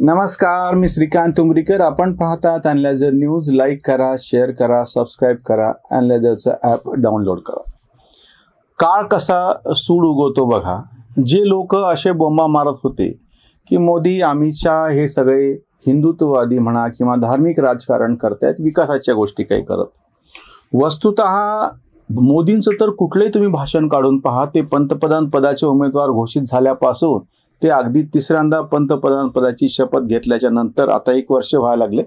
नमस्कार, मी श्रीकांत उमरीकर. आपण पाहतात अॅनालायझर न्यूज. लाईक करा, शेअर करा, सबस्क्राईब करा, अॅनालायझरचं ॲप डाउनलोड करा. काळ कसा सूड उगवतो बघा. जे लोक असे बोंबा मारत होते की मोदी अमित शाह हे सगळे हिंदुत्ववादी म्हणा किंवा धार्मिक राजकारण करतायत, विकासाच्या गोष्टी काही करत, वस्तुतः मोदींचं तर कुठलंही तुम्ही भाषण काढून पहा, ते पंतप्रधान पदाचे उमेदवार घोषित झाल्यापासून ते अगदी तिसऱ्यांदा पंतप्रधान पदाची शपथ घेतल्याच्या नंतर आता 1 वर्ष व्हायला लागले,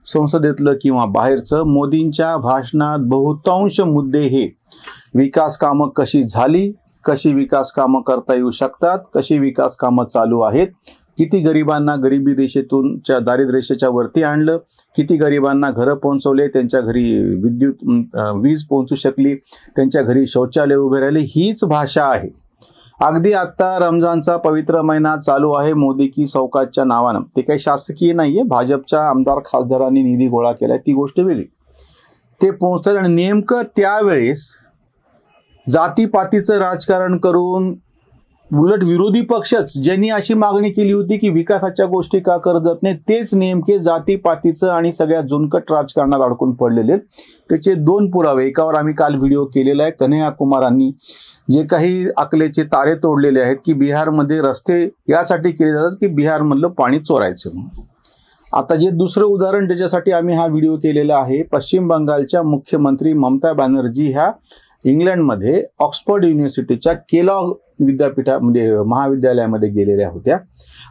संसदेतलं किंवा बाहेरचं, मोदींच्या भाषणात बहुतांश मुद्दे हे विकास कामं कशी झाली, कशी विकास कामं करता येऊ शकतात, कशी विकास कामं चालू आहेत, किती गरिबांना गरिबी रेषेतून दारिद्र्य रेषेच्या वरती आणलं, किती गरिबांना घरं पोहोचवले, त्यांच्या घरी वीज पोहोचू शकली, त्यांच्या घरी शौचालय उभे राहिले, हीच भाषा आहे. अगदी आता रमजानचा पवित्र महिना चालू आहे. मोदी की सौकातच्या नावानं, ते काही शासकीय नाहीये, भाजपच्या आमदार खासदारांनी निधी गोळा केलाय, ती गोष्ट वेगळी. ते पोहोचतात आणि नेमकं त्यावेळेस जातीपातीचं राजकारण करून उलट विरोधी पक्षच ज्यांनी अशी मागणी केली होती की विकासाच्या गोष्टी का करत जात नाही, तेच नेमके जातीपातीचं आणि सगळ्या झुणकट राजकारणात अडकून पडलेले. त्याचे 2 पुरावे, एकावर आम्ही काल व्हिडिओ केलेला आहे. कन्हैया कुमारांनी जे काही अकलेचे तारे तोडलेले आहेत की बिहारमध्ये रस्ते यासाठी केले जातात की बिहारमधलं पाणी चोरायचं म्हणून. आता जे दुसरं उदाहरण त्याच्यासाठी आम्ही हा व्हिडिओ केलेला आहे. पश्चिम बंगालच्या मुख्यमंत्री ममता बॅनर्जी ह्या इंग्लंडमध्ये ऑक्सफर्ड युनिव्हर्सिटीच्या केलॉग विद्यापीठामध्ये महाविद्यालयामध्ये गेलेल्या होत्या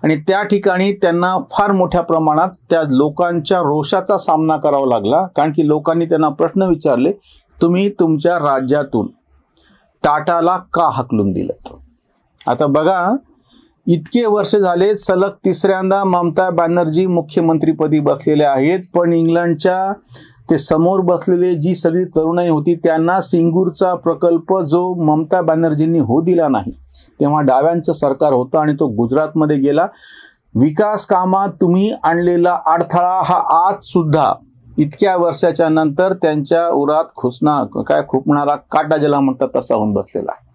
आणि त्या ठिकाणी त्यांना फार मोठ्या प्रमाणात त्या लोकांच्या रोषाचा सामना करावा लागला, कारण की लोकांनी त्यांना प्रश्न विचारले, तुम्ही तुमच्या राज्यातून टाटाला का हाकलून दिलं. आता बघा, इतके वर्ष झाले, सलग तिसऱ्यांदा ममता बॅनर्जी मुख्यमंत्रीपदी बसलेले आहेत, पण इंग्लंडच्या ते समोर बसलेले जी सगळी तरुणाई होती त्यांना सिंगूरचा प्रकल्प जो ममता बॅनर्जींनी होऊ दिला नाही, तेव्हा डाव्यांचं सरकार होतं आणि तो गुजरातमध्ये गेला. विकास कामात तुम्ही आणलेला अडथळा हा आज सुद्धा इतक्या वर्षाच्या नंतर त्यांच्या उरात खुपणारा काटा ज्याला म्हणतात तसा होऊन बसलेला आहे.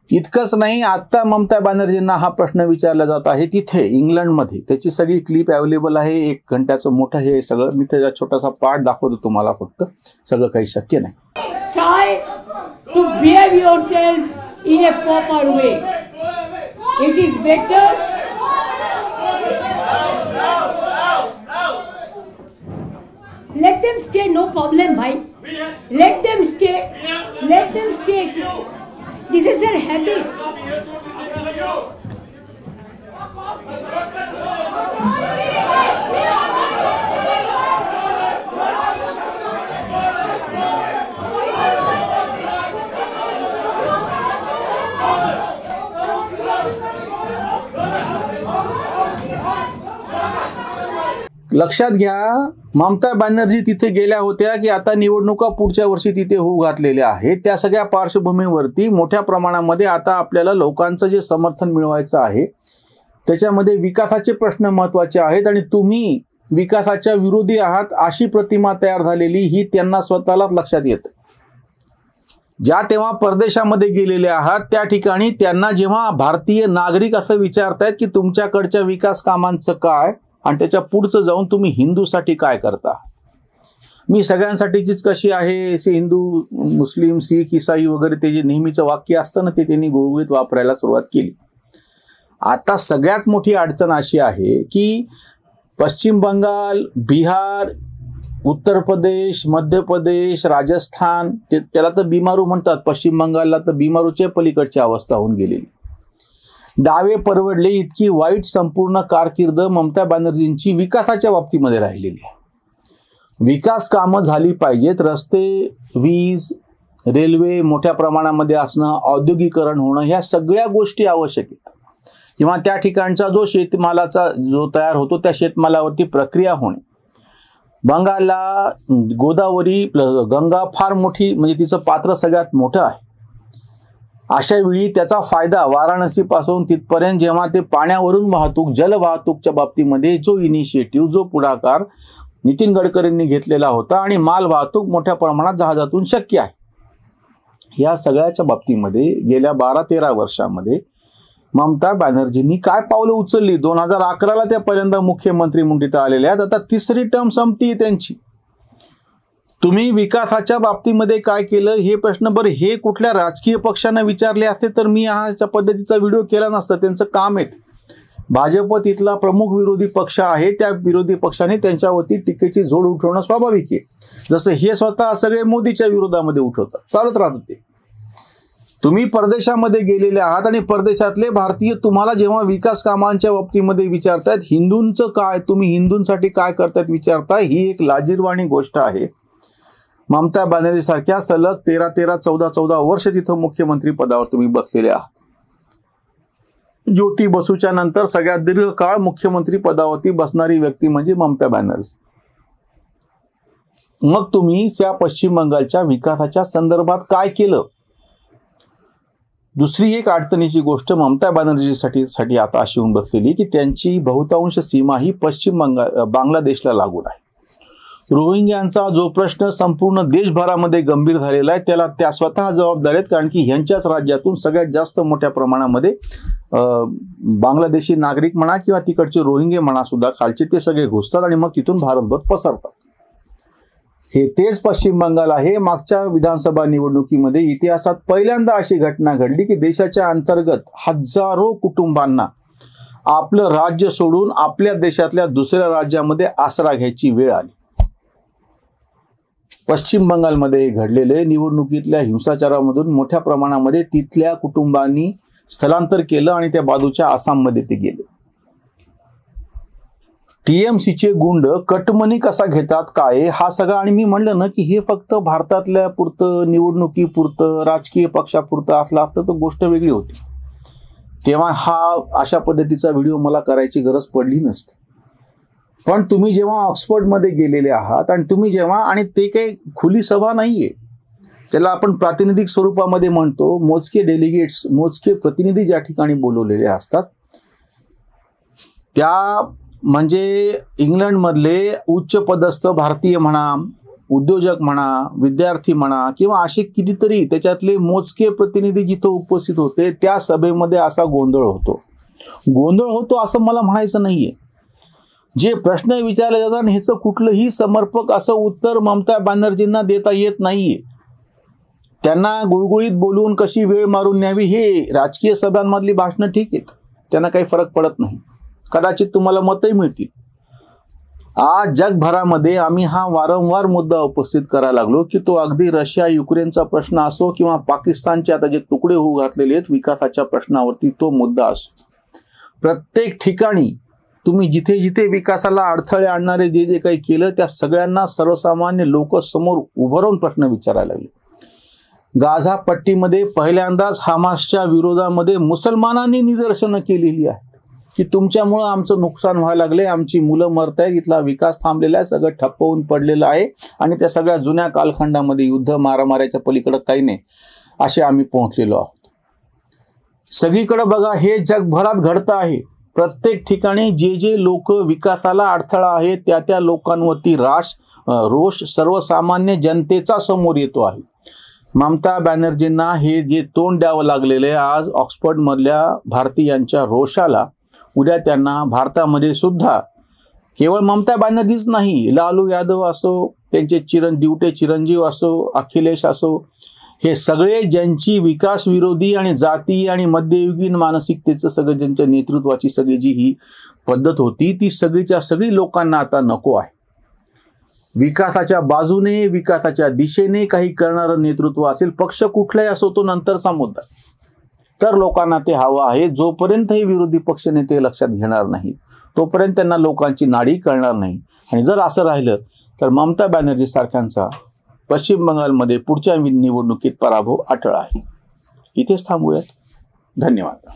इतकंच नाही, आता ममता बॅनर्जींना हा प्रश्न विचारला जात आहे तिथे इंग्लंडमध्ये. त्याची सगळी क्लिप अवेलेबल आहे, 1 घंट्याचं मोठं हे सगळं. मी त्याचा छोटासा पार्ट दाखवतो तुम्हाला, फक्त सगळं काही शक्य नाही. Try to behave yourself in a proper way. It is better. Let them stay, no problem, bhai. Let them stay. Let them stay. This is their habit. लक्षात घ्या, ममता बॅनर्जी तिथे गेल्या होत्या की आता निवडणुका पुढच्या वर्षी तिथे होऊ घातलेल्या आहेत. त्या सगळ्या पार्श्वभूमीवरती मोठ्या प्रमाणामध्ये आता आपल्याला लोकांचं जे समर्थन मिळवायचं आहे त्याच्यामध्ये विकासाचे प्रश्न महत्त्वाचे आहेत आणि तुम्ही विकासाच्या विरोधी आहात अशी प्रतिमा तयार झालेली ही त्यांना स्वतःलाच लक्षात येतं. ज्या तेव्हा परदेशामध्ये गेलेले आहात त्या ठिकाणी त्यांना जेव्हा भारतीय नागरिक असं विचारतायत की तुमच्याकडच्या विकास कामांचं काय आणि त्याच्या पुढचं जाऊन तुम्ही हिंदूसाठी काय करता. मी सगळ्यांसाठीचीच कशी आहे, असे हिंदू मुस्लिम शीख ईसाई वगैरे ते जे नेहमीचं वाक्य असतं ना, ते त्यांनी गुळगुळीत वापरायला सुरुवात केली. आता सगळ्यात मोठी अडचण अशी आहे की पश्चिम बंगाल, बिहार, उत्तर प्रदेश, मध्य प्रदेश, राजस्थान, त्याला तर बिमारू म्हणतात, पश्चिम बंगालला तर बिमारूच्या पलीकडची अवस्था होऊन गेलेली. डावे परवडले इतकी वाईट संपूर्ण कारकीर्द ममता बॅनर्जींची विकासाच्या बाबतीमध्ये राहिलेली आहे. विकास कामं झाली पाहिजेत, रस्ते, वीज, रेल्वे मोठ्या प्रमाणामध्ये असणं, औद्योगिकरण होणं, ह्या सगळ्या गोष्टी आवश्यक आहेत. किंवा त्या ठिकाणचा जो शेतमालाचा जो तयार होतो त्या शेतमालावरती प्रक्रिया होणे. बंगालला गोदावरी गंगा फार मोठी, म्हणजे तिचं पात्र सगळ्यात मोठं आहे. अशा वेळी त्याचा फायदा वाराणसीपासून तिथपर्यंत जेव्हा ते पाण्यावरून वाहतूक, जलवाहतूकच्या बाबतीमध्ये जो इनिशिएटिव्ह, जो पुढाकार नितीन गडकरींनी घेतलेला होता आणि माल वाहतूक मोठ्या प्रमाणात जहाजातून शक्य आहे. या सगळ्याच्या बाबतीमध्ये गेल्या 12-13 वर्षांमध्ये ममता बॅनर्जींनी काय पावलं उचलली? 2011ला त्या पहिल्यांदा मुख्यमंत्री मंडळीत आलेल्या आहेत, आता तिसरी टर्म संपती त्यांची. तुम्ही विकासाच्या बाबतीमध्ये काय केलं हे प्रश्न बरं हे कुठल्या राजकीय पक्षांना विचारले असते तर मी ह्याच्या पद्धतीचा व्हिडिओ केला नसता. त्यांचं काम आहे. भाजप तिथला प्रमुख विरोधी पक्ष आहे, त्या विरोधी पक्षाने त्यांच्यावरती टीकेची झोड उठवणं स्वाभाविक आहे. जसं हे स्वतः सगळे मोदीच्या विरोधामध्ये उठवतात, चालत राहतात ते. तुम्ही परदेशामध्ये गेलेले आहात आणि परदेशातले भारतीय तुम्हाला जेव्हा विकास कामांच्या बाबतीमध्ये विचारतायत हिंदूंचं काय, तुम्ही हिंदूंसाठी काय करतायत विचारताय, ही एक लाजिरवाणी गोष्ट आहे. ममता बॅनर्जी सारख्या सलग 13-14 वर्ष तिथं मुख्यमंत्री पदावर तुम्ही बसलेले आहात. ज्योती बसूच्या नंतर सगळ्यात दीर्घकाळ मुख्यमंत्री पदावरती बसणारी व्यक्ती म्हणजे ममता बॅनर्जी. मग तुम्ही त्या पश्चिम बंगालच्या विकासाच्या संदर्भात काय केलं? दुसरी एक अडचणीची गोष्ट ममता बॅनर्जीसाठी आता अशी होऊन बसलेली की त्यांची बहुतांश सीमा ही पश्चिम बांगलादेशला लागून आहे. रोहिंग्यांचा जो प्रश्न संपूर्ण देशभरामध्ये गंभीर झालेला आहे त्याला त्या स्वतः जबाबदार आहेत, कारण की ह्यांच्याच राज्यातून सगळ्यात जास्त मोठ्या प्रमाणामध्ये बांगलादेशी नागरिक म्हणा किंवा तिकडचे रोहिंगे म्हणा सुद्धा खालचे ते सगळे घुसतात आणि मग तिथून भारतभर पसरतात. हे तेच पश्चिम बंगाल आहे. मागच्या विधानसभा निवडणुकीमध्ये इतिहासात पहिल्यांदा अशी घटना घडली की देशाच्या अंतर्गत हजारो कुटुंबांना आपलं राज्य सोडून आपल्या देशातल्या दुसऱ्या राज्यामध्ये आसरा घ्यायची वेळ आली. पश्चिम बंगालमध्ये घडलेले निवडणुकीतल्या हिंसाचारामधून मोठ्या प्रमाणामध्ये तिथल्या कुटुंबांनी स्थलांतर केलं आणि त्या बाजूच्या आसाममध्ये ते गेले. टीएमसीचे गुंड कटमनी कसा घेतात काय हा सगळा, आणि मी म्हणलं ना की हे फक्त भारतातल्या पुरतं निवडणुकीपुरतं राजकीय पक्षापुरतं असलं असतं तर गोष्ट वेगळी होती. तेव्हा हा अशा पद्धतीचा व्हिडिओ मला करायची गरज पडली नसती. पण तुम्ही जेव्हा ऑक्सफर्डमध्ये गेलेले आहात आणि तुम्ही जेव्हा, आणि ते काही खुली सभा नाहीये, त्याला आपण प्रातिनिधिक स्वरूपामध्ये म्हणतो, मोजके डेलिगेट्स मोजके प्रतिनिधी ज्या ठिकाणी बोलवलेले असतात त्या म्हणजे इंग्लंडमधले उच्च पदस्थ भारतीय म्हणा, उद्योजक म्हणा, विद्यार्थी म्हणा किंवा असे कितीतरी त्याच्यातले मोजके प्रतिनिधी जिथं उपस्थित होते त्या सभेमध्ये असा गोंधळ होतो असं मला म्हणायचं नाहीये. जे प्रश्न विचारले जातात ह्याचं कुठलंही समर्पक असं उत्तर ममता बॅनर्जींना देता येत नाहीये. त्यांना गुळगुळीत बोलून कशी वेळ मारून न्यावी हे राजकीय सभांमधली भाषणं ठीक आहेत, त्यांना काही फरक पडत नाही, कदाचित तुम्हाला मतही मिळतील. आज जगभरामध्ये आम्ही हा वारंवार मुद्दा उपस्थित करायला लागलो की तो अगदी रशिया युक्रेनचा प्रश्न असो किंवा पाकिस्तानचे आता जे तुकडे होऊ घातलेले आहेत विकासाच्या प्रश्नावरती तो मुद्दा असो, प्रत्येक ठिकाणी तुम्ही जिथे जिथे विकासाला अडथळे आणणारे जे जे काही केलं त्या सगळ्यांना सर्वसामान्य लोक समोर उभं राहून प्रश्न विचारायला लागले. गाझा पट्टीमध्ये पहिल्यांदाच हमासच्या विरोधामध्ये मुसलमानांनी निदर्शनं केलेली आहेत की तुमच्यामुळं आमचं नुकसान व्हायला लागले, आमची मुलं मरत आहेत, इथला विकास थांबलेला आहे, सगळं ठप्प होऊन पडलेलं आहे आणि त्या सगळ्या जुन्या कालखंडामध्ये युद्ध मारामाऱ्याच्या पलीकडं काही नाही असे आम्ही पोहोचलेलो आहोत. सगळीकडे बघा हे जगभरात घडतं आहे. प्रत्येक ठिकाणी जे जे लोक विकासाला अडथळा आहे त्या त्या लोकांवरती रोष सर्वसामान्य जनतेचा समोर येतो आहे. ममता बॅनर्जींना हे जे तोंड द्यावं लागलेलं आहे आज ऑक्सफर्डमधल्या भारतीयांच्या रोषाला, उद्या त्यांना भारतामध्ये सुद्धा केवळ ममता बॅनर्जीच नाही, लालू यादव असो, त्यांचे चिरंजीव असो, अखिलेश असो, हे सगळे ज्यांची विकास विरोधी आणि जाती आणि मध्ययुगीन मानसिकतेचं सगळं ज्यांच्या नेतृत्वाची सगळी जी ही पद्धत होती ती सगळीच्या सगळी लोकांना आता नको आहे. विकासाच्या बाजूने विकासाच्या दिशेने काही करणारं नेतृत्व असेल, पक्ष कुठलाही असो तो नंतरचा मुद्दा, तर लोकांना ते हवं आहे. जोपर्यंत हे विरोधी पक्ष नेते लक्षात घेणार नाही तोपर्यंत त्यांना लोकांची नाडी कळणार नाही. आणि जर असं राहिलं तर ममता बॅनर्जी सारख्यांचा पश्चिम बंगालमध्ये पुढच्या निवडणुकीत पराभव अटळ आहे. इथेच थांबूयात. धन्यवाद.